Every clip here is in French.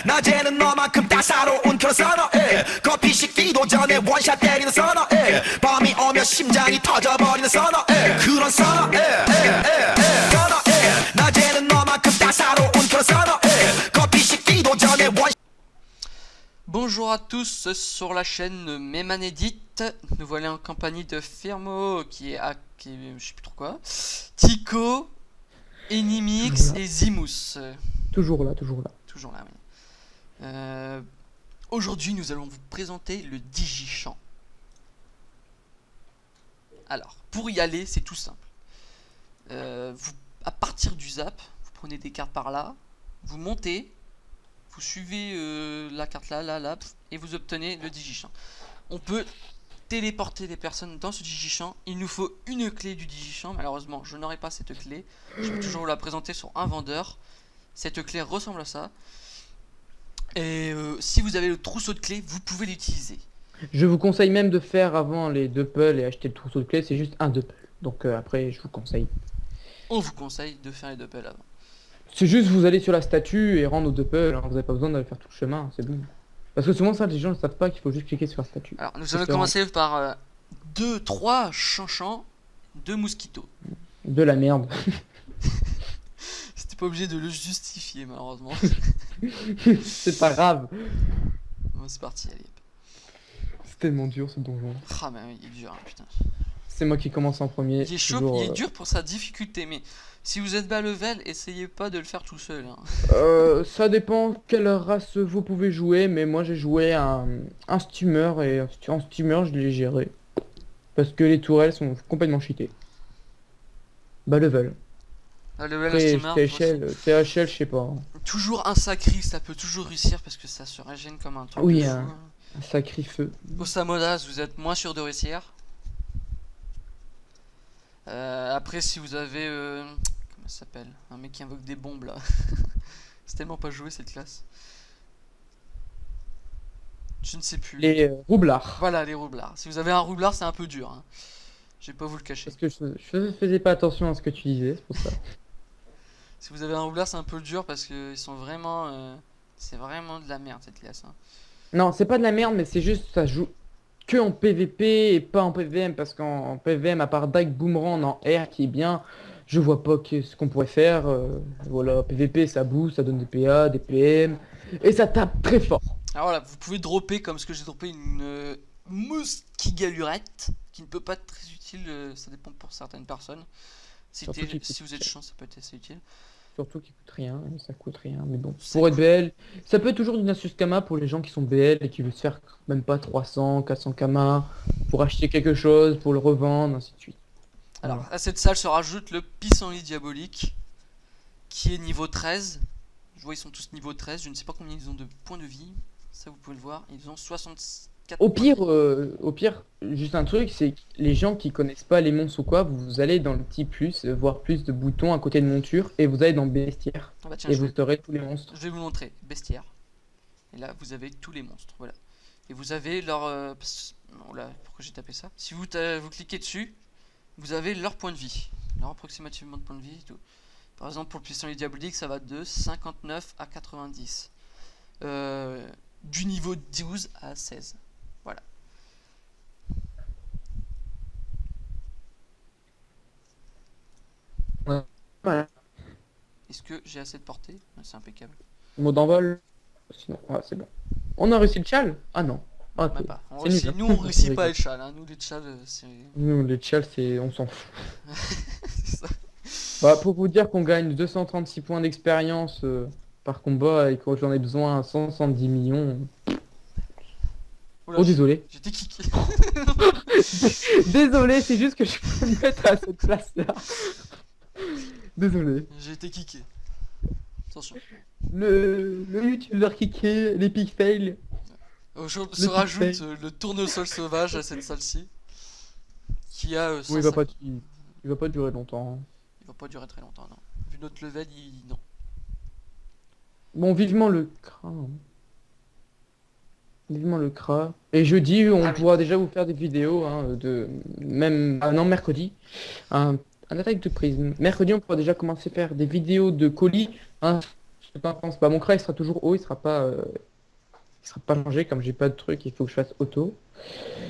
낮에는 너만큼 따사로운 그런 선어해 커피 식기도 전에 원샷 때리는 선어해 밤이 오면 심장이 터져버리는 선어해 그런 선어해 선어해 낮에는 너만큼 따사로운 그런 선어해 커피 식기도 전에 원샷. Bonjour à tous sur la chaîne Mémanédite. Nous voilà en compagnie de Firmo qui est je sais plus trop quoi, Tico, Enimix et Zimus. Toujours là, toujours là. Toujours là, oui. Aujourd'hui, nous allons vous présenter le Digichamp. Alors, pour y aller, c'est tout simple. À partir du zap, vous prenez des cartes par là, vous montez, vous suivez la carte là, et vous obtenez le Digichamp. On peut téléporter des personnes dans ce Digichamp. Il nous faut une clé du Digichamp. Malheureusement, je n'aurai pas cette clé. Je vais toujours vous la présenter sur un vendeur. Cette clé ressemble à ça. Et si vous avez le trousseau de clés, vous pouvez l'utiliser. Je vous conseille même de faire avant les duppels et acheter le trousseau de clés, c'est juste un duppel. Donc après, je vous conseille. On vous conseille de faire les duppels avant. C'est juste vous allez sur la statue et rendre au duppel, hein. Vous n'avez pas besoin d'aller faire tout le chemin, c'est bon. Parce que souvent ça, les gens ne savent pas qu'il faut juste cliquer sur la statue. Alors nous allons commencer par 3 chanchans, 2 mosquitos. De la merde. C'était pas obligé de le justifier malheureusement. C'est pas grave. Bon, c'est parti, allez. C'est tellement dur ce donjon. Ah mais oui, il est dur, hein, putain. C'est moi qui commence en premier. Il est chaud, toujours, il est dur pour sa difficulté, mais si vous êtes bas level, essayez pas de le faire tout seul. Hein. Ça dépend quelle race vous pouvez jouer, mais moi j'ai joué un steamer et en steamer je l'ai géré. Parce que les tourelles sont complètement cheatées. Bas level. Ah, le level steamer, THL, je sais pas. toujours un sacri, ça peut toujours réussir parce que ça se régène comme un truc. Oui, de fou, un sacré feu. Au Samodas, vous êtes moins sûr de réussir. Après, si vous avez. Comment ça s'appelle? Un mec qui invoque des bombes là. C'est tellement pas joué cette classe. Je ne sais plus. Les roublards. Voilà, les roublards. Si vous avez un roublard, c'est un peu dur. Hein. Je vais pas vous le cacher. Parce que je faisais pas attention à ce que tu disais, c'est pour ça. Si vous avez un roublard, c'est un peu dur parce que ils sont vraiment. C'est vraiment de la merde cette classe. Hein. Non, c'est pas de la merde, mais c'est juste ça joue que en PVP et pas en PVM. Parce qu'en PVM, à part Dyke Boomerang en R qui est bien, je vois pas ce qu'on pourrait faire. Voilà, PVP ça booste, ça donne des PA, des PM, et ça tape très fort. Alors voilà, vous pouvez dropper comme ce que j'ai droppé une Mouskigalurette qui ne peut pas être très utile, ça dépend pour certaines personnes. Si vous êtes de chance, ça peut être assez utile. Surtout qui coûte rien, ça coûte rien, mais bon. Pour être BL, ça peut être toujours une astuce Kama pour les gens qui sont BL et qui veulent se faire même pas 300, 400 Kama pour acheter quelque chose, pour le revendre, ainsi de suite. Alors Voilà. à cette salle se rajoute le pissenlit diabolique qui est niveau 13. Je vois ils sont tous niveau 13, je ne sais pas combien ils ont de points de vie. Ça vous pouvez le voir, ils ont 64 Au pire, juste un truc, c'est que les gens qui connaissent pas les monstres ou quoi, vous allez dans le petit plus, voir plus de boutons à côté de monture, et vous allez dans bestiaire, Ah bah tiens, et vous aurez tous les monstres. je vais vous montrer, bestiaire. Et là vous avez tous les monstres, voilà. Et vous avez leur... oh là, pourquoi j'ai tapé ça? Si vous cliquez dessus, vous avez leur point de vie. Leur approximativement de point de vie et tout. Par exemple pour le pissenlit diabolique ça va de 59 à 90. Du niveau 12 à 16. Voilà. Voilà. Est-ce que j'ai assez de portée? C'est impeccable. Mot d'envol. Sinon, c'est bon. On a réussi le chal? Ah non. Ah, Même pas. c'est nul, hein. Nous on réussit pas les chals. Hein. Nous les chals c'est... Nous, les chals, on s'en fout. c'est ça. Bah, pour vous dire qu'on gagne 236 points d'expérience par combat et que j'en ai besoin à 170 millions. Oula, Oh, désolé. J'étais kické. Désolé, c'est juste que je peux me mettre à cette place-là. Désolé. J'ai été kické. Attention. Le youtubeur kické, l'epic fail. Se rajoute le tournesol sauvage à cette salle-ci. Qui a... Oui, il va pas durer longtemps. Il va pas durer très longtemps, non. Vu notre level, non. Bon, vivement le crin. Vivement le cra. Et jeudi, on pourra déjà vous faire des vidéos, hein, même non mercredi, un un attaque de prisme. Mercredi, on pourra déjà commencer à faire des vidéos de colis. Hein, je pense pas. Mon cra, il sera toujours haut, il sera pas changé. Comme j'ai pas de truc, il faut que je fasse auto.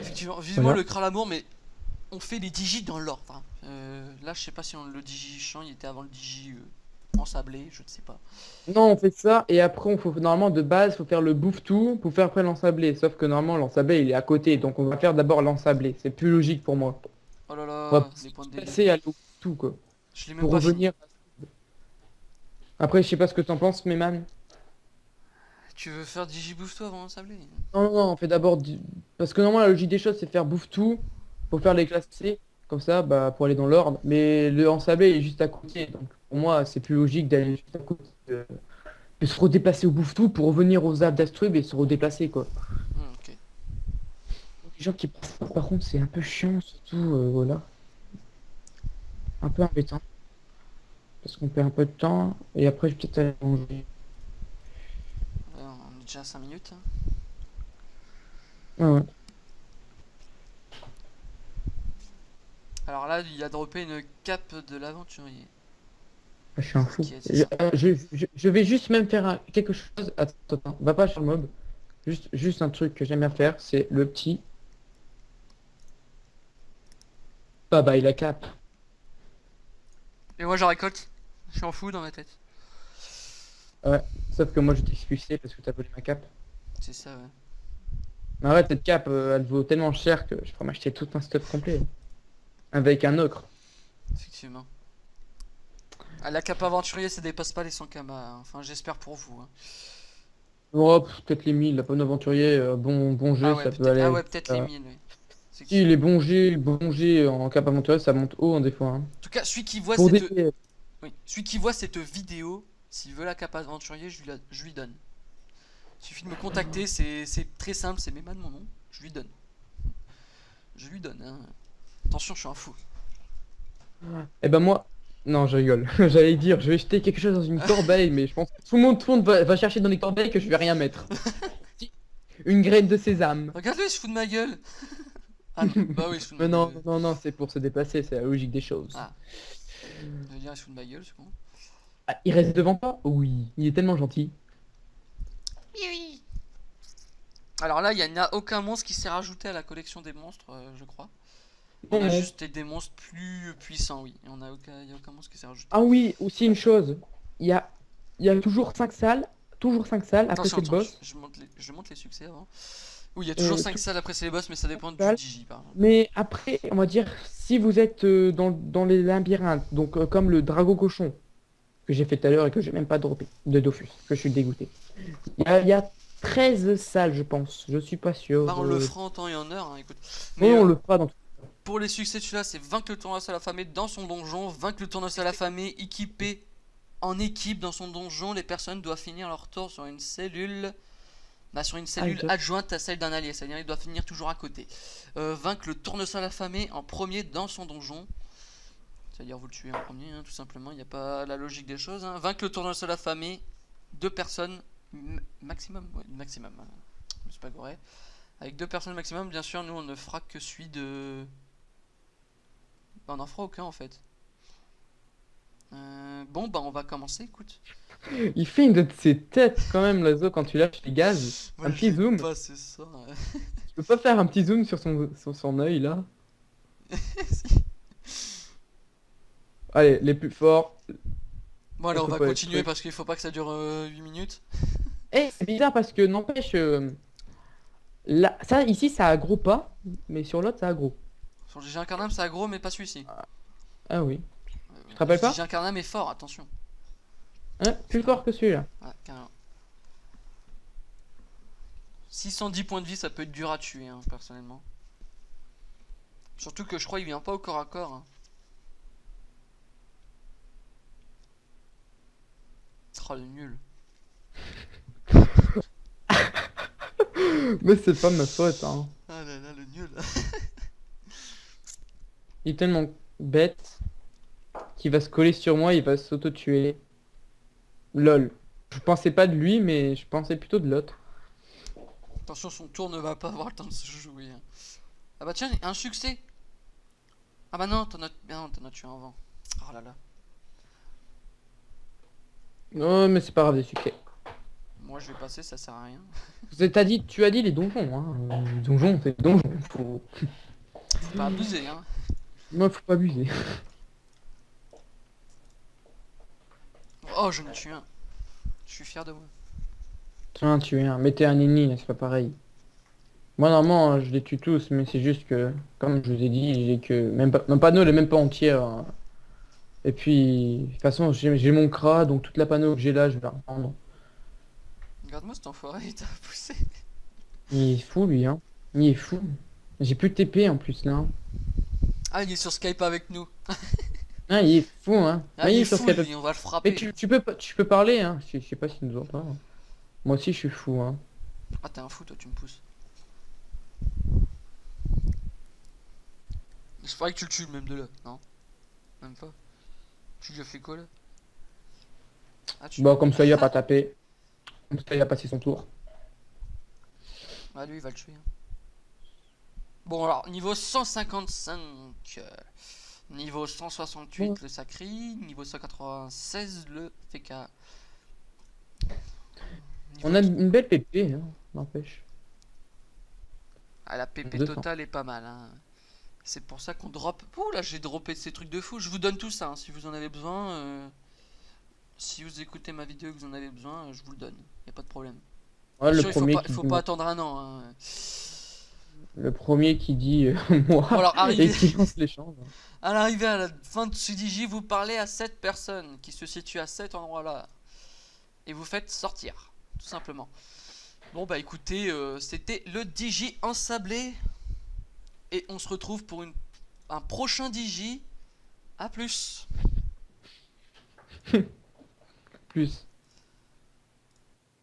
Effectivement, vivement Voilà. le Kralamour, mais on fait les digis dans l'ordre. Hein. Là, je sais pas si le digi champ, il était avant le digi ensablé, je ne sais pas. Non, on fait ça et après, on faut normalement de base, faut faire le bouffe tout pour faire après l'ensablé. Sauf que normalement, l'ensablé, il est à côté, donc on va faire d'abord l'ensablé. C'est plus logique pour moi. Oh là On va là, les points de délai. passer à l'eau tout quoi. Je l'ai même Pour pas fini. revenir. Après, je sais pas ce que t'en penses, Méman. Tu veux faire digibouffe toi avant ensablé? Non, non, non, on fait d'abord parce que normalement, la logique des choses, c'est faire bouffe tout pour faire les classer. Comme ça, bah, pour aller dans l'ordre. Mais le ensablé est juste à côté. Donc, pour moi, c'est plus logique d'aller juste à côté. De se redéplacer au bouffe tout pour revenir aux arbres d'Astrub et se redéplacer quoi. Ok. Les gens qui passent par contre c'est un peu chiant surtout voilà. Un peu embêtant. Parce qu'on perd un peu de temps et après je vais peut-être aller manger. On est déjà à 5 minutes. Ouais, ouais. Alors là, il a droppé une cape de l'aventurier. Ah, je suis un fou. Ok, c'est ça. Je vais juste même faire quelque chose. Attends, attends, va pas sur le mob. Juste un truc que j'aime bien faire, c'est le petit. Bah bah il a cap. Et moi, je récolte. Je suis en fou dans ma tête. Ouais. Sauf que moi je t'ai expulsé parce que t'as volé ma cape. C'est ça, ouais. Mais arrête, cette cape, elle vaut tellement cher que je pourrais m'acheter tout un stock complet. Avec un ocre. Effectivement. Ah, la cape aventurier, ça dépasse pas les 100 kamas. Hein. Enfin, j'espère pour vous. Hein. Oh, peut-être les 1000, la bonne aventurier, bon jeu, Ah ouais, ça peut peut-être aller. peut-être les 1000, oui. Si les bons G en cap aventurier, ça monte haut hein, des fois. Hein. En tout cas, celui qui voit Pour cette... des... Oui. Celui qui voit cette vidéo, s'il veut la cape aventurier, je lui donne. Il suffit de me contacter, c'est très simple, c'est Méman mon nom, je lui donne. Je lui donne, hein. Attention, je suis un fou. Eh ben moi... Non, je rigole. J'allais dire, je vais jeter quelque chose dans une corbeille, mais je pense que tout le monde va chercher dans les corbeilles que je vais rien mettre. Une graine de sésame. Regarde-le, il se fout de ma gueule. Ah non, bah oui, il se fout de Mais ma non, gueule. non, non, c'est pour se déplacer, c'est la logique des choses. Ah. Je veux dire, il se fout de ma gueule, c'est con. Ah, il reste devant toi? Oui, il est tellement gentil. Oui, oui. Alors là, il n'y a aucun monstre qui s'est rajouté à la collection des monstres, je crois. On a Non. juste des monstres plus puissants, oui. Il y a aucun monstre qui s'est rajouté. Ah oui, aussi une chose. Il y a, il y a toujours 5 salles. Toujours 5 salles après Attention, c'est le boss. je monte les succès avant. Oui, il y a toujours 5 tout- salles après c'est les boss, mais ça dépend du salles. Digi par exemple. Mais après, on va dire, si vous êtes dans les labyrinthes, donc comme le drago cochon, que j'ai fait tout à l'heure et que j'ai même pas droppé, de Dofus, que je suis dégoûté. Il y a 13 salles, je pense. Je suis pas sûr. Bah, on le fera en temps et en heure, hein, écoute. Oui, Mais on le fera dans tout. pour les succès de celui-là, c'est vaincre le tournoi à la famille dans son donjon, vaincre le tournoi à la famille équipé en équipe dans son donjon. Les personnes doivent finir leur tour sur une cellule. Bah, sur une cellule ok. adjointe à celle d'un allié, c'est-à-dire il doit finir toujours à côté. Vaincre le tournesol affamé en premier dans son donjon. C'est-à-dire vous le tuez en premier, hein, tout simplement, il n'y a pas la logique des choses. Hein. Vaincre le tournesol affamé, 2 personnes maximum, ouais, maximum, hein. Je me suis pas goré. Avec 2 personnes maximum, bien sûr, nous on ne fera que celui de... Bah, on en fera aucun en fait. Bon, bah on va commencer, écoute. Il fait une de ses têtes quand même, Lazo, quand tu lâches les gaz. Moi, Un petit zoom. pas, c'est ça. Hein. Tu peux pas faire un petit zoom sur son œil là? Allez, les plus forts. Bon, allez, on Faut va pas être continuer truc. parce qu'il faut pas que ça dure 8 minutes. Eh, c'est bizarre parce que n'empêche, là, ça ici ça aggro pas, mais sur l'autre ça aggro. Sur le GG Incarnam, c'est aggro, mais pas celui-ci. Ah oui. Tu te rappelles Le pas? GG Incarnam est fort, attention. Hein, plus fort que celui-là. Ouais, carrément. 610 points de vie, ça peut être dur à tuer, hein, personnellement. Surtout que je crois qu'il vient pas au corps à corps. Hein. Oh, le nul. Mais c'est pas ma faute, hein. Ah là là, le nul. Il est tellement bête qu'il va se coller sur moi, il va s'auto-tuer. Lol. Je pensais pas de lui, mais je pensais plutôt de l'autre. Attention, son tour ne va pas avoir le temps de se jouer. Hein. Ah bah tiens, un succès. Ah bah non, t'en as tué un avant. Oh là là. Oh, mais c'est pas grave, des succès. Moi je vais passer, ça sert à rien. Tu as dit les donjons, hein. Les donjons, c'est les donjons. Faut pas abuser, hein. Moi, faut pas abuser. Oh, j'en ai tué un. Je suis fier de moi. Tiens, tu es un. Mais t'es un ennemi, c'est pas pareil. Moi, normalement, je les tue tous, mais c'est juste que, comme je vous ai dit, j'ai que. Même pas... Mon panneau, elle est même pas entière, hein. Et puis, de toute façon, j'ai mon cra, donc toute la panneau que j'ai là, je vais la reprendre. Regarde-moi cet enfoiré, il t'a poussé. Il est fou, lui, hein. Il est fou. J'ai plus de TP en plus, là. Ah, il est sur Skype avec nous. Ah, il est fou, hein. Ah, Ouais, il est sur fou, Skype. lui, on va le Mais frapper. tu peux parler, hein. Je sais pas s'il nous entend. Moi aussi, je suis fou, hein. Ah, t'es un fou, toi, tu me pousses. Il faudrait que tu le tues, même de là, non? Même pas. Tu lui as fait quoi, là? Ah, tu... Bon, comme ça, il a pas tapé. Comme ça, il a passé son tour. Ah, lui, il va le tuer. Hein. Bon, alors, niveau 155. Niveau 168, Bon. le Sacri. Niveau 196, le FK. Niveau On a une belle PP, hein. N'empêche. Ah, la PP 200. totale est pas mal. Hein. C'est pour ça qu'on drop. Ouh là, j'ai droppé ces trucs de fou. Je vous donne tout ça hein, si vous en avez besoin. Si vous écoutez ma vidéo et que vous en avez besoin, je vous le donne. Y a pas de problème. Ouais, Bien le sûr, premier il faut pas attendre un an. Hein. Le premier qui dit moi Bon, alors, et qui lance l'échange. à l'arrivée à la fin de ce DJ, vous parlez à 7 personnes qui se situent à cet endroit-là. Et vous faites sortir, tout simplement. Bon bah écoutez, c'était le DJ ensablé. Et on se retrouve pour un prochain DJ. A plus. Plus.